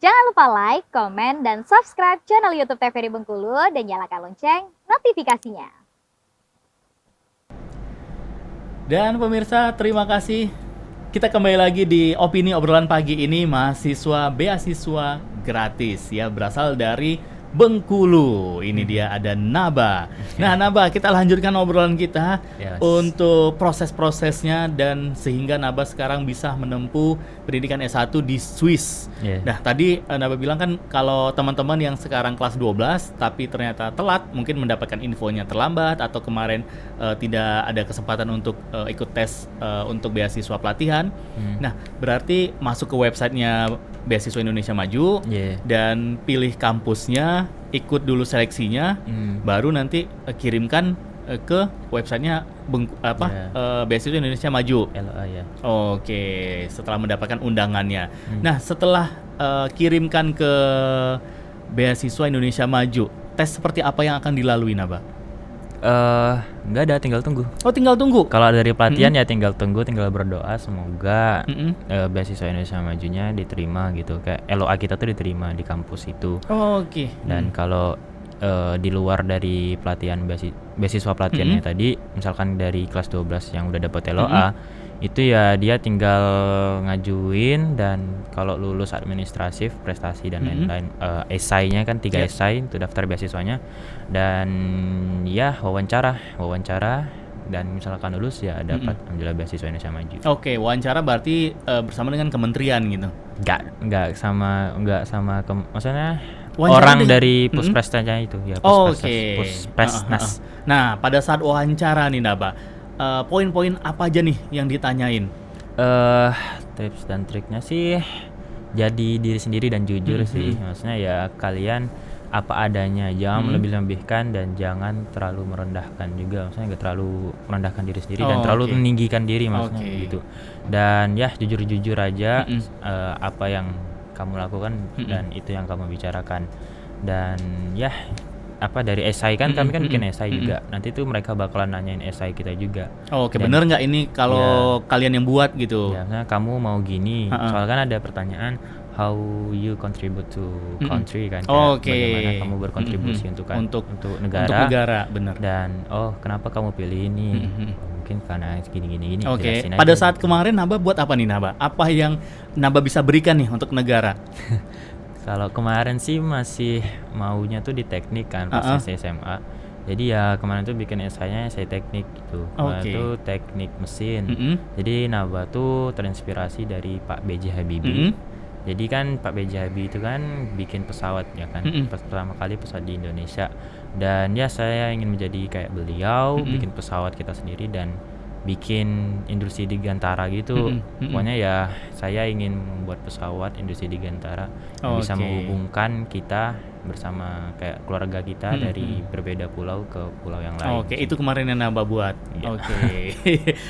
Jangan lupa like, komen, dan subscribe channel YouTube TVRI Bengkulu dan nyalakan lonceng notifikasinya. Dan pemirsa, terima kasih. Kita kembali lagi di opini obrolan pagi ini, mahasiswa beasiswa gratis ya, berasal dari Bengkulu. Ini dia ada Naba. Nah, Naba, kita lanjutkan obrolan kita untuk proses-prosesnya dan sehingga Naba sekarang bisa menempuh pendidikan S1 di Swiss. Nah, tadi Naba bilang kan kalau teman-teman yang sekarang kelas 12 tapi ternyata telat, mungkin mendapatkan infonya terlambat atau kemarin tidak ada kesempatan untuk ikut tes untuk beasiswa pelatihan. Nah, berarti masuk ke websitenya Beasiswa Indonesia Maju dan pilih kampusnya, ikut dulu seleksinya, baru nanti kirimkan ke websitenya Beasiswa Indonesia Maju. LOA ya. Oke, setelah mendapatkan undangannya. Nah, setelah kirimkan ke Beasiswa Indonesia Maju, tes seperti apa yang akan dilalui, Naba? Nggak ada, tinggal tunggu. Oh, tinggal tunggu. Kalau dari pelatihan ya tinggal tunggu, tinggal berdoa semoga beasiswa Indonesia Majunya diterima gitu. Kayak LOA kita tuh diterima di kampus itu. Oke. Dan kalau di luar dari pelatihan beasiswa pelatihannya tadi, misalkan dari kelas 12 yang udah dapat LOA, itu ya dia tinggal ngajuin, dan kalau lulus administratif, prestasi dan lain-lain, esainya kan 3 esai untuk daftar beasiswanya, dan ya wawancara, dan misalkan lulus ya dapat alhamdulillah beasiswa Indonesia Maju. Oke, wawancara berarti bersama dengan kementerian gitu. Enggak sama maksudnya wawancara orang dari Pusprestasnya itu ya, Puspresnas. Nah, pada saat wawancara nih Naba, poin-poin apa aja nih yang ditanyain? Tips dan triknya sih jadi diri sendiri dan jujur sih. Maksudnya ya kalian apa adanya, jangan melebih-lebihkan dan jangan terlalu merendahkan juga. Maksudnya nggak terlalu merendahkan diri sendiri dan terlalu meninggikan diri, maksudnya gitu. Dan ya jujur-jujur aja apa yang kamu lakukan dan itu yang kamu bicarakan. Dan ya dari esai kan kami kan bikin esai juga. Nanti tuh mereka bakalan nanyain esai kita juga. Oke, bener nggak ini kalau kalian yang buat gitu? Ya, nah, kamu mau gini. Soalnya kan ada pertanyaan how you contribute to country kan, bagaimana kamu berkontribusi untuk negara. Untuk negara, benar. Dan kenapa kamu pilih ini? Mungkin karena gini. Oke. Pada saat kemarin Naba buat apa nih Naba? Apa yang Naba bisa berikan nih untuk negara? Kalau kemarin sih masih maunya tuh di teknik kan pas SMA. Jadi ya kemarin tuh bikin esainya esai teknik gitu. Kemarin tuh teknik mesin. Jadi Naba tuh terinspirasi dari Pak B.J. Habibie. Jadi kan Pak B.J. Habibie itu kan bikin pesawat ya kan, pertama kali pesawat di Indonesia. Dan ya saya ingin menjadi kayak beliau, bikin pesawat kita sendiri dan bikin industri digantara gitu. Pokoknya ya saya ingin membuat pesawat industri digantara yang bisa menghubungkan kita bersama kayak keluarga kita dari berbeda pulau ke pulau yang lain. Oke, itu kemarin yang Naba buat. Oke.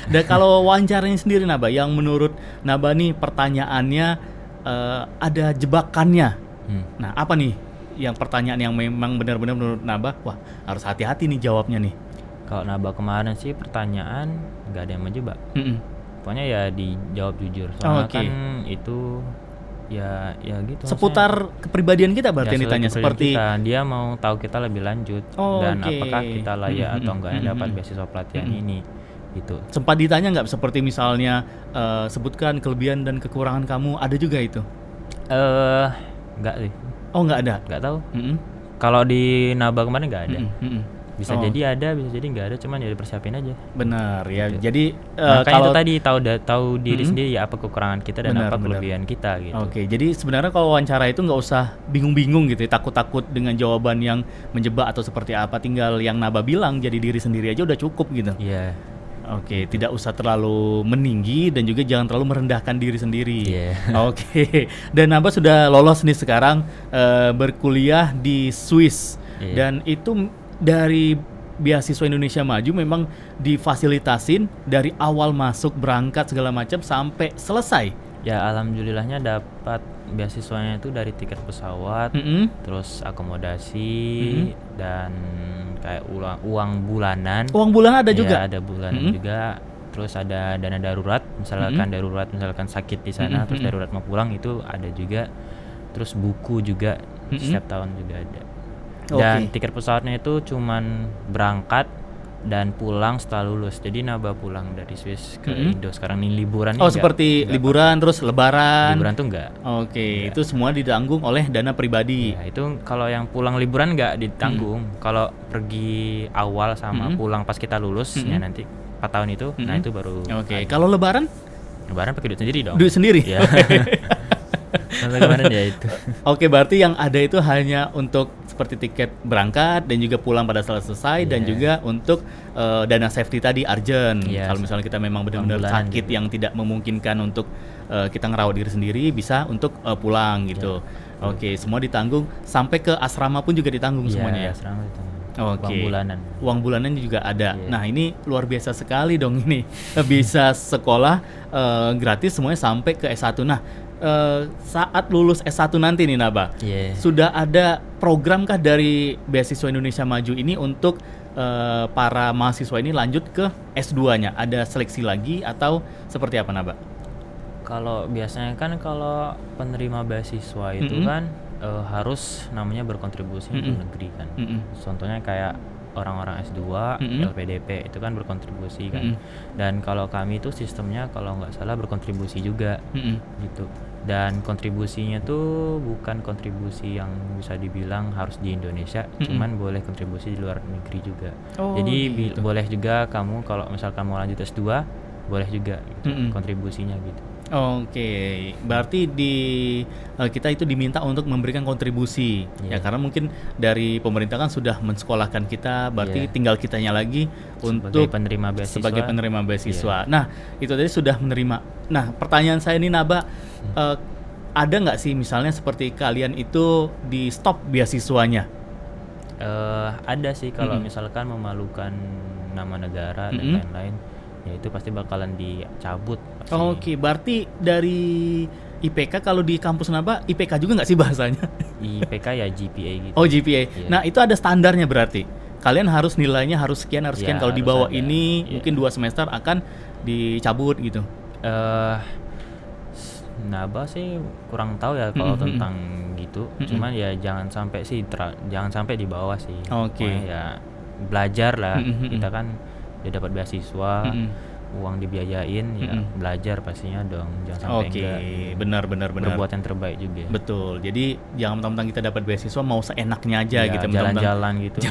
Dan kalau wawancaranya sendiri Naba, yang menurut Naba nih pertanyaannya ada jebakannya. Nah, apa nih yang pertanyaan yang memang benar-benar menurut Naba, wah harus hati-hati nih jawabnya nih? Kalau Naba kemarin sih pertanyaan nggak ada yang menjebak. Pokoknya ya dijawab jujur. Soalnya kan itu ya gitu. Seputar kepribadian kita berarti yang ditanya, seperti dia mau tahu kita lebih lanjut dan apakah kita layak atau enggaknya dapat beasiswa pelatihan ini. Gitu. Sempat ditanya nggak seperti misalnya sebutkan kelebihan dan kekurangan kamu, ada juga itu? Nggak sih. Oh, nggak ada? Nggak tahu. Kalau di Naba kemarin nggak ada. Bisa jadi ada, bisa jadi nggak ada, cuman ya dipersiapin aja. Benar ya. Gitu. Jadi kalau itu tadi tahu diri sendiri ya, apa kekurangan kita dan apa kelebihan kita gitu. Oke, jadi sebenarnya kalau wawancara itu nggak usah bingung-bingung gitu, takut-takut dengan jawaban yang menjebak atau seperti apa, tinggal yang Naba bilang jadi diri sendiri aja udah cukup gitu. Iya. Oke, tidak usah terlalu meninggi dan juga jangan terlalu merendahkan diri sendiri. Oke, dan Naba sudah lolos nih sekarang berkuliah di Swiss. Dan itu dari Beasiswa Indonesia Maju memang difasilitasin dari awal masuk, berangkat segala macam sampai selesai. Ya alhamdulillahnya dapat beasiswanya itu dari tiket pesawat, terus akomodasi dan kayak uang bulanan. Uang bulanan ada juga? Ya, ada bulanan juga. Terus ada dana darurat, misalkan sakit di sana, terus darurat mau pulang itu ada juga. terus buku juga setiap tahun juga ada. Oke. Dan tiket pesawatnya itu cuman berangkat dan pulang setelah lulus. Jadi Naba pulang dari Swiss ke Indo sekarang ini liburan. Oh, seperti liburan terus lebaran. Liburan tuh enggak. Oke, itu semua ditanggung oleh dana pribadi. Ya, itu kalau yang pulang liburan enggak ditanggung. Kalau pergi awal sama pulang pas kita lulus ya nanti 4 tahun itu, nah itu baru. Oke, kalau lebaran? Lebaran pakai duit sendiri dong. Duit sendiri? Ya. Sampai kemarin ya itu. Oke, berarti yang ada itu hanya untuk seperti tiket berangkat dan juga pulang pada saat selesai dan juga untuk dana safety tadi urgent. Kalau misalnya kita memang benar-benar sakit yang tidak memungkinkan untuk kita ngerawat diri sendiri, bisa untuk pulang gitu. Oke, semua ditanggung sampai ke asrama pun juga ditanggung semuanya ya. Asrama ditanggung. Oke. Uang bulanan. Uang bulanan juga ada. Nah, ini luar biasa sekali dong ini. Bisa sekolah gratis semuanya sampai ke S1. Nah, saat lulus S1 nanti nih Naba, sudah ada program kah dari Beasiswa Indonesia Maju ini untuk para mahasiswa ini lanjut ke S2-nya? Ada seleksi lagi atau seperti apa Naba? Kalau biasanya kan kalau penerima beasiswa itu kan harus namanya berkontribusi untuk negeri kan. Contohnya kayak orang-orang S2, LPDP itu kan berkontribusi kan. Dan kalau kami itu sistemnya kalau nggak salah berkontribusi juga gitu. Dan kontribusinya tuh bukan kontribusi yang bisa dibilang harus di Indonesia, cuman boleh kontribusi di luar negeri juga. Jadi boleh juga kamu kalau misalkan mau lanjut S2, boleh juga gitu, kontribusinya gitu. Oke, berarti kita itu diminta untuk memberikan kontribusi ya, karena mungkin dari pemerintah kan sudah mensekolahkan kita, berarti tinggal kitanya lagi untuk sebagai penerima beasiswa. Nah, itu tadi sudah menerima. Nah, pertanyaan saya ini Naba, ada nggak sih misalnya seperti kalian itu di stop beasiswanya? Ada sih kalau misalkan memalukan nama negara dan lain-lain. Ya itu pasti bakalan dicabut. Oke, berarti dari IPK kalau di kampus Naba, IPK juga nggak sih bahasanya? IPK ya GPA gitu. Oh, GPA. Nah, itu ada standarnya berarti. Kalian harus nilainya harus sekian, harus sekian. Kalau di bawah ini mungkin 2 semester akan dicabut gitu. Naba sih kurang tahu ya kalau tentang gitu. Cuman ya jangan sampai jangan sampai di bawah sih. Oke. Ya belajar lah. Kita kan dia dapat beasiswa, uang dibiayain, ya belajar pastinya dong, jangan sampai enggak. Benar. Berbuat yang terbaik juga. Betul. Jadi jangan mentang-mentang kita dapat beasiswa mau seenaknya aja gitu. Jalan-jalan gitu.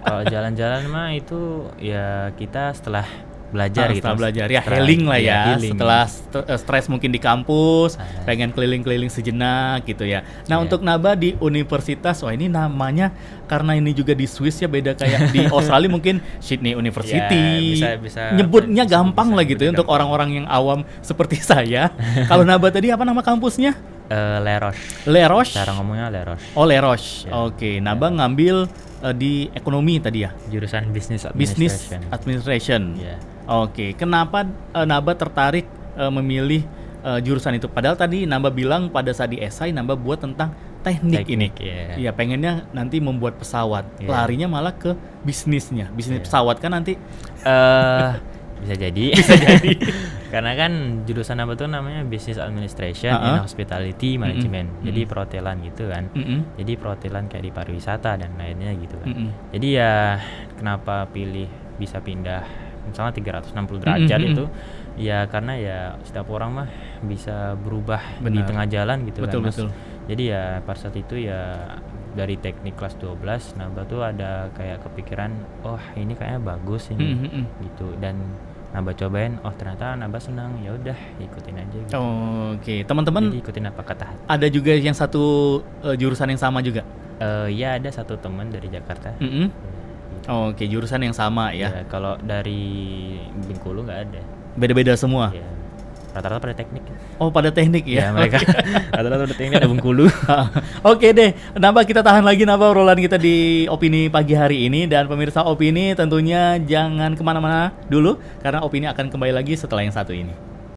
Kalau jalan-jalan mah itu ya kita setelah belajar gitu. Setelah belajar ya healing lah ya. Healing. Setelah stres mungkin di kampus, pengen keliling-keliling sejenak gitu ya. Nah, untuk Naba di universitas, wah ini namanya karena ini juga di Swiss ya, beda kayak di Australia mungkin Sydney University. Bisa nyebutnya gampang lah gitu ya untuk orang-orang yang awam seperti saya. Kalau Naba tadi apa nama kampusnya? Le Roche. Le Roche. Cara ngomongnya Le Roche. Oh, Le Roche. Oke, Naba ngambil di ekonomi tadi ya. Jurusan Business Administration. Oke, kenapa Naba tertarik memilih jurusan itu? Padahal tadi Naba bilang pada saat di esai Naba buat tentang teknik ini. Iya, pengennya nanti membuat pesawat. Larinya malah ke bisnisnya. Bisnis pesawat kan nanti bisa jadi. Karena kan jurusan apa tuh namanya Business Administration and Hospitality Management. Jadi perhotelan gitu kan. Jadi perhotelan kayak di pariwisata dan lainnya gitu kan. Jadi ya kenapa bisa pindah misalnya 360 derajat itu ya karena ya setiap orang mah bisa berubah di tengah jalan gitu kan Mas. Jadi ya pada saat itu ya dari teknik kelas 12 Naba tuh ada kayak kepikiran ini kayaknya bagus ini gitu, dan Naba cobain, ternyata Naba senang, ya udah ikutin aja gitu. Oke, teman-teman jadi ikutin apa kata hati. Ada juga yang satu jurusan yang sama juga? Ya ada satu teman dari Jakarta. Oke, jurusan yang sama ya. Kalau dari Bengkulu nggak ada. Beda-beda semua. Ya. Rata-rata pada teknik. Oh, pada teknik ya. Mereka rata-rata pada teknik, ada Bengkulu. Oke deh, Naba kita tahan lagi obrolan kita di opini pagi hari ini, dan pemirsa opini tentunya jangan kemana-mana dulu karena opini akan kembali lagi setelah yang satu ini.